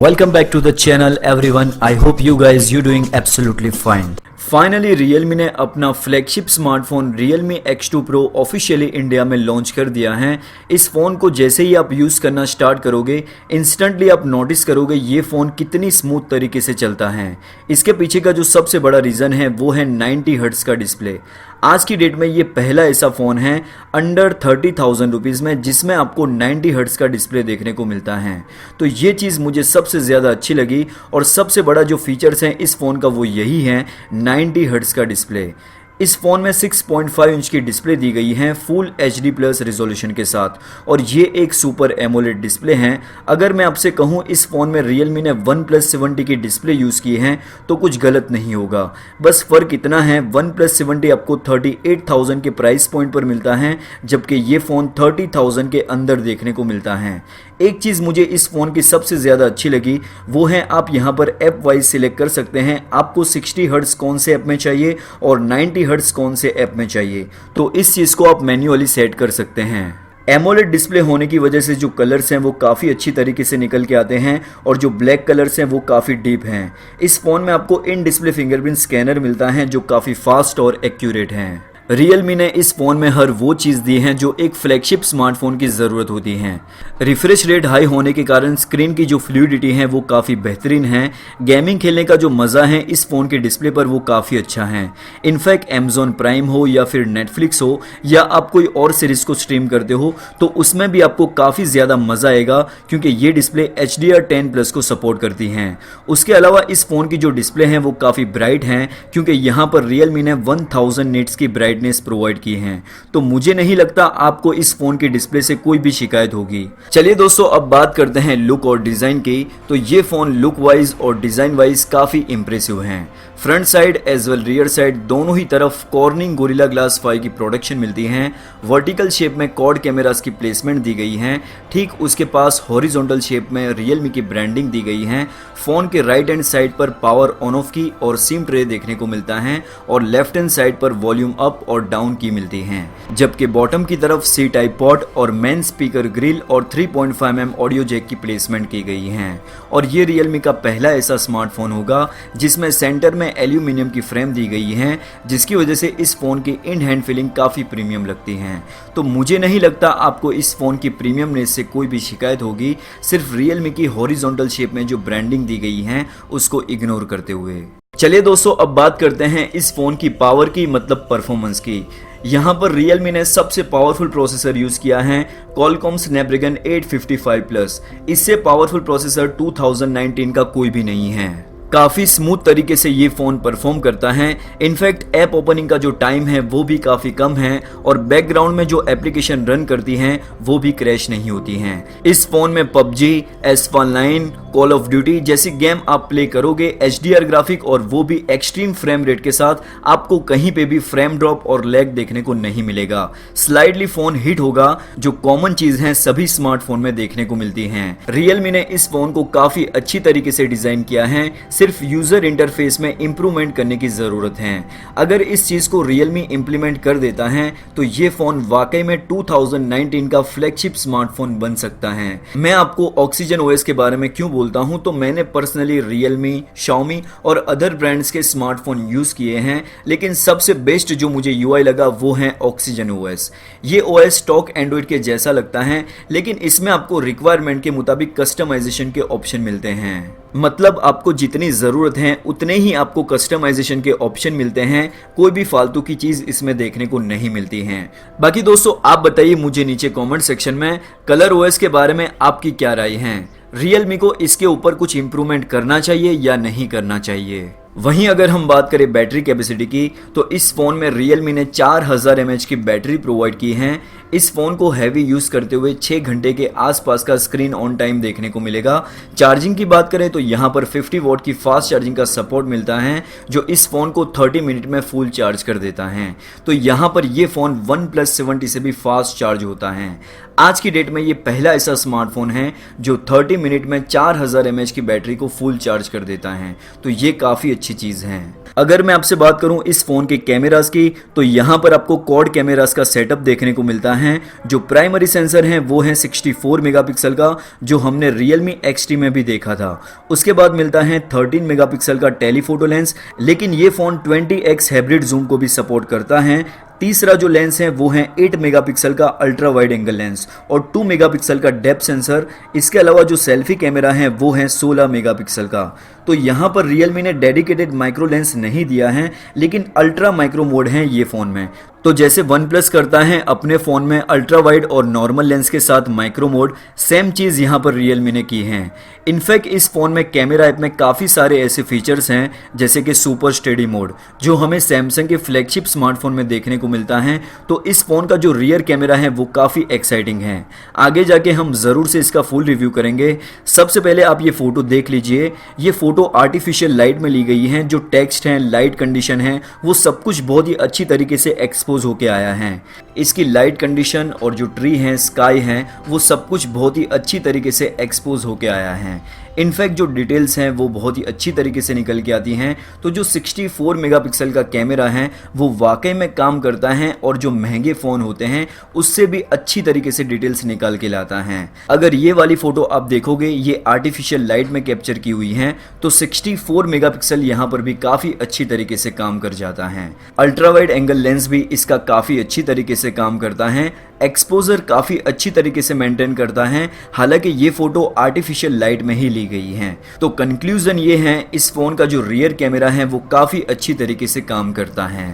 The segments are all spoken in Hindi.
Welcome back to the channel everyone. I hope you guys you doing absolutely fine. Finally Realme ने अपना flagship smartphone Realme X2 Pro officially India में लॉन्च कर दिया है। इस फ़ोन को जैसे ही आप यूज़ करना स्टार्ट करोगे इंस्टेंटली आप नोटिस करोगे ये फ़ोन कितनी स्मूथ तरीके से चलता है। इसके पीछे का जो सबसे बड़ा रीज़न है वो है 90 हर्ट्ज़ का डिस्प्ले। आज की डेट में ये पहला ऐसा फ़ोन है अंडर 30,000 रुपीज़ में जिसमें आपको 90 हर्ट्ज़ का डिस्प्ले देखने को मिलता है। तो ये चीज़ मुझे सबसे ज़्यादा अच्छी लगी और सबसे बड़ा जो फीचर्स हैं इस फ़ोन का वो यही है 90 हर्ट्ज़ का डिस्प्ले। इस फ़ोन में 6.5 इंच की डिस्प्ले दी गई है फुल HD प्लस रिजोल्यूशन के साथ और ये एक सुपर एमोलेड डिस्प्ले है। अगर मैं आपसे कहूँ इस फ़ोन में Realme ने OnePlus 70 की डिस्प्ले यूज़ की है तो कुछ गलत नहीं होगा। बस फ़र्क इतना है OnePlus 70 आपको 38,000 के प्राइस पॉइंट पर मिलता है जबकि ये फ़ोन 30,000 के अंदर देखने को मिलता है। एक चीज़ मुझे इस फ़ोन की सबसे ज़्यादा अच्छी लगी वो है आप यहाँ पर ऐप वाइज सिलेक्ट कर सकते हैं आपको 60 हर्ट्ज़ कौन से ऐप में चाहिए और 90 हर्ट्ज़ कौन से ऐप में चाहिए, तो इस चीज़ को आप मैन्युअली सेट कर सकते हैं। एमोलेड डिस्प्ले होने की वजह से जो कलर्स हैं वो काफ़ी अच्छी तरीके से निकल के आते हैं और जो ब्लैक कलर्स हैं वो काफ़ी डीप हैं। इस फ़ोन में आपको इन डिस्प्ले फिंगरप्रिंट स्कैनर मिलता है जो काफ़ी फास्ट और एक्यूरेट हैं। Realme ने इस फ़ोन में हर वो चीज़ दी है जो एक फ्लैगशिप स्मार्टफोन की ज़रूरत होती है। रिफ्रेश रेट हाई होने के कारण स्क्रीन की जो फ्लूइडिटी है वो काफ़ी बेहतरीन है। गेमिंग खेलने का जो मज़ा है इस फ़ोन के डिस्प्ले पर वो काफ़ी अच्छा है। इनफैक्ट Amazon प्राइम हो या फिर नेटफ्लिक्स हो या आप कोई और सीरीज़ को स्ट्रीम करते हो तो उसमें भी आपको काफ़ी ज़्यादा मज़ा आएगा क्योंकि ये डिस्प्ले HDR10+ को सपोर्ट करती हैं। उसके अलावा इस फ़ोन की जो डिस्प्ले हैं वो काफ़ी ब्राइट हैं क्योंकि यहाँ पर Realme ने 1000 निट्स की ब्राइटनेस प्रोवाइड की हैं। तो मुझे नहीं लगता आपको इस फोन की डिस्प्ले से कोई भी शिकायत होगी। चलिए दोस्तों अब बात करते हैं लुक और डिजाइन की। तो ये फोन लुक वाइज और डिजाइन वाइज काफी इंप्रेसिव हैं। Front side as well rear side दोनों ही तरफ कॉर्निंग गोरिल्ला ग्लास 5 की प्रोडक्शन मिलती है। वर्टिकल शेप में क्वाड कैमरास की प्लेसमेंट दी गई है। ठीक उसके पास हॉरिजॉन्टल शेप में Realme की ब्रांडिंग दी गई है। फोन के राइट हैंड साइड पर पावर ऑन ऑफ की और सिम ट्रे देखने को मिलता है और लेफ्ट हैंड साइड पर वॉल्यूम अप और डाउन की मिलती हैं, जबकि बॉटम की तरफ सी टाइप पोर्ट और मेन स्पीकर ग्रिल और 3.5 mm ऑडियो जैक की प्लेसमेंट की गई है। और ये Realme का पहला ऐसा स्मार्टफोन होगा जिसमें सेंटर में एल्यूमिनियम की फ्रेम दी गई है जिसकी वजह से इस फोन की इन हैंड फीलिंग काफी प्रीमियम लगती है। तो मुझे नहीं लगता आपको इस फोन की प्रीमियमनेस से कोई भी शिकायत होगी, सिर्फ Realme की हॉरिजॉन्टल शेप में जो ब्रांडिंग दी गई है उसको इग्नोर करते हुए। चलिए दोस्तों अब बात करते हैं इस फोन की पावर की, मतलब परफॉर्मेंस की। यहाँ पर Realme ने सबसे पावरफुल प्रोसेसर यूज किया है Qualcomm Snapdragon 855+। इससे पावरफुल प्रोसेसर 2019 का कोई भी नहीं है। काफ़ी स्मूथ तरीके से ये फ़ोन परफॉर्म करता है। इनफैक्ट ऐप ओपनिंग का जो टाइम है वो भी काफ़ी कम है और बैकग्राउंड में जो एप्लीकेशन रन करती हैं वो भी क्रैश नहीं होती हैं। इस फ़ोन में PUBG, S19, call of duty जैसी गेम आप प्ले करोगे HDR ग्राफिक और वो भी एक्सट्रीम फ्रेम रेट के साथ, आपको कहीं पे भी फ्रेम ड्रॉप और लैग देखने को नहीं मिलेगा। स्लाइडली फ़ोन हिट होगा जो कॉमन चीज़ है सभी स्मार्टफोन में देखने को मिलती हैं। Realme ने इस फ़ोन को काफ़ी अच्छी तरीके से डिज़ाइन किया है, सिर्फ यूजर इंटरफेस में इंप्रूवमेंट करने की जरूरत है। अगर इस चीज को Realme इंप्लीमेंट कर देता है तो ये फोन वाकई में 2019 का फ्लैगशिप स्मार्टफोन बन सकता है। मैं आपको ऑक्सीजन OS के बारे में क्यों बोलता हूं, तो मैंने पर्सनली Realme, Xiaomi और अदर ब्रांड्स के स्मार्टफोन यूज किए हैं, लेकिन सबसे बेस्ट जो मुझे UI लगा वो है ऑक्सीजन OS। ये OS स्टॉक एंड्रॉइड के जैसा लगता है लेकिन इसमें आपको रिक्वायरमेंट के मुताबिक कस्टमाइजेशन के ऑप्शन मिलते हैं। मतलब आपको जितनी ज़रूरत है उतने ही आपको कस्टमाइजेशन के ऑप्शन मिलते हैं, कोई भी फालतू की चीज़ इसमें देखने को नहीं मिलती है। बाकी दोस्तों आप बताइए मुझे नीचे कमेंट सेक्शन में कलर OS के बारे में आपकी क्या राय है। Realme को इसके ऊपर कुछ इंप्रूवमेंट करना चाहिए या नहीं करना चाहिए। वहीं अगर हम बात करें बैटरी कैपेसिटी की तो इस फ़ोन में Realme ने 4000 mAh की बैटरी प्रोवाइड की है। इस फ़ोन को हैवी यूज़ करते हुए 6 घंटे के आसपास का स्क्रीन ऑन टाइम देखने को मिलेगा। चार्जिंग की बात करें तो यहाँ पर 50 वॉट की फास्ट चार्जिंग का सपोर्ट मिलता है जो इस फ़ोन को 30 मिनट में फुल चार्ज कर देता है। तो यहाँ पर ये फ़ोन OnePlus 70 से भी फास्ट चार्ज होता है। आज की डेट में ये पहला ऐसा स्मार्टफोन है जो 30 मिनट में 4000 mAh की बैटरी को फुल चार्ज कर देता है। तो ये काफ़ी अच्छी चीज है। अगर मैं आपसे बात करूं इस फोन के कैमरास की, तो यहाँ पर आपको क्वाड कैमरास का सेटअप देखने को मिलता है। जो प्राइमरी सेंसर है वो है 64 मेगापिक्सल का, जो हमने Realme XT में भी देखा था। उसके बाद मिलता है 13 मेगापिक्सल का टेलीफोटो लेंस, लेकिन ये फोन 20x हाइब्रिड जूम को भी सपोर्ट करता है। तीसरा जो लेंस है वो है 8 मेगापिक्सल का अल्ट्रा वाइड एंगल लेंस और 2 मेगापिक्सल का डेप्थ सेंसर। इसके अलावा जो सेल्फी कैमरा है वो है 16 मेगापिक्सल का। तो यहाँ पर Realme ने डेडिकेटेड माइक्रो लेंस नहीं दिया है, लेकिन अल्ट्रा माइक्रो मोड है ये फोन में। तो जैसे OnePlus करता है अपने फोन में अल्ट्रा वाइड और नॉर्मल लेंस के साथ माइक्रो मोड, सेम चीज यहाँ पर Realme ने की है। इनफैक्ट इस फोन में कैमरा ऐप में काफी सारे ऐसे फीचर्स हैं जैसे कि सुपर स्टेडी मोड, जो हमें सैमसंग के फ्लैगशिप स्मार्टफोन में देखने को मिलता है। तो इस फोन का जो रियर कैमरा है वो काफी एक्साइटिंग है। आगे जाके हम जरूर से इसका फुल रिव्यू करेंगे। सबसे पहले आप ये फोटो देख लीजिए। ये फोटो आर्टिफिशियल लाइट में ली गई है। जो टेक्स्ट है, लाइट कंडीशन है, वो सब कुछ बहुत ही अच्छी तरीके से एक्सपोज होके आया है। इसकी लाइट कंडीशन और जो ट्री है, स्काई है, वो सब कुछ बहुत ही अच्छी तरीके से एक्सपोज होके आया है। इनफैक्ट जो डिटेल्स हैं वो बहुत ही अच्छी तरीके से निकल के आती हैं। तो जो 64 मेगापिक्सल का कैमरा है वो वाकई में काम करता है और जो महंगे फ़ोन होते हैं उससे भी अच्छी तरीके से डिटेल्स निकाल के लाता है। अगर ये वाली फ़ोटो आप देखोगे, ये आर्टिफिशियल लाइट में कैप्चर की हुई है, तो 64 मेगापिक्सल यहाँ पर भी काफ़ी अच्छी तरीके से काम कर जाता है। अल्ट्रा वाइड एंगल लेंस भी इसका काफ़ी अच्छी तरीके से काम करता है। एक्सपोजर काफ़ी अच्छी तरीके से मेंटेन करता है, हालांकि ये फ़ोटो आर्टिफिशियल लाइट में ही ली गई है। तो कंक्लूजन ये है, इस फ़ोन का जो रियर कैमरा है वो काफ़ी अच्छी तरीके से काम करता है।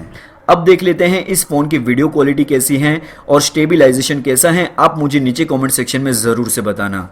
अब देख लेते हैं इस फ़ोन की वीडियो क्वालिटी कैसी है और स्टेबिलाइजेशन कैसा है। आप मुझे नीचे कमेंट सेक्शन में ज़रूर से बताना।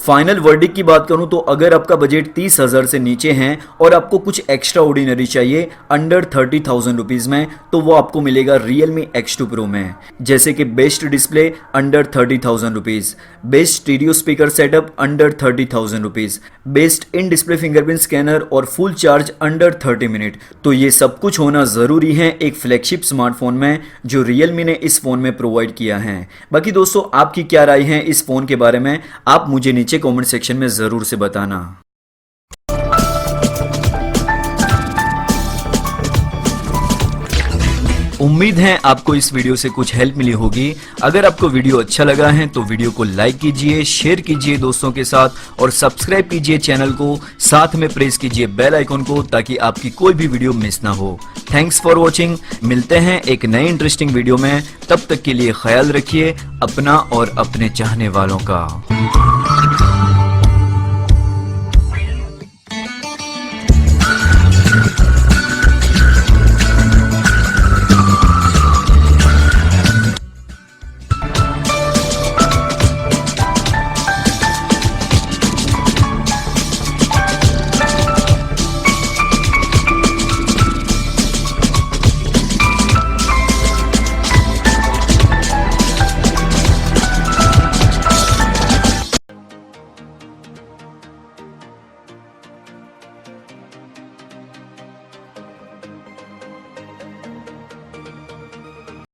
फाइनल वर्डिक्ट की बात करूं तो अगर आपका बजट 30,000 से नीचे है और आपको कुछ एक्स्ट्रा ऑर्डिनरी चाहिए अंडर 30,000 रुपीज में, तो वो आपको मिलेगा Realme X2 Pro में। जैसे कि best display under 30,000 rupees, best stereo speaker setup under 30,000 rupees, best in display fingerprint scanner और फुल चार्ज अंडर 30 मिनट। तो ये सब कुछ होना जरूरी है एक फ्लैगशिप स्मार्टफोन में जो Realme ने इस फोन में प्रोवाइड किया है। बाकी दोस्तों, आपकी क्या राय है इस फोन के बारे में, आप मुझे नीचे कमेंट सेक्शन में जरूर से बताना। उम्मीद है आपको इस वीडियो से कुछ हेल्प मिली होगी। अगर आपको वीडियो अच्छा लगा है तो वीडियो को लाइक कीजिए, शेयर कीजिए दोस्तों के साथ और सब्सक्राइब कीजिए चैनल को। साथ में प्रेस कीजिए बेल आइकन को ताकि आपकी कोई भी वीडियो मिस ना हो। Thanks for watching. मिलते हैं एक नई इंटरेस्टिंग वीडियो में। तब तक के लिए ख्याल रखिए अपना और अपने चाहने वालों का।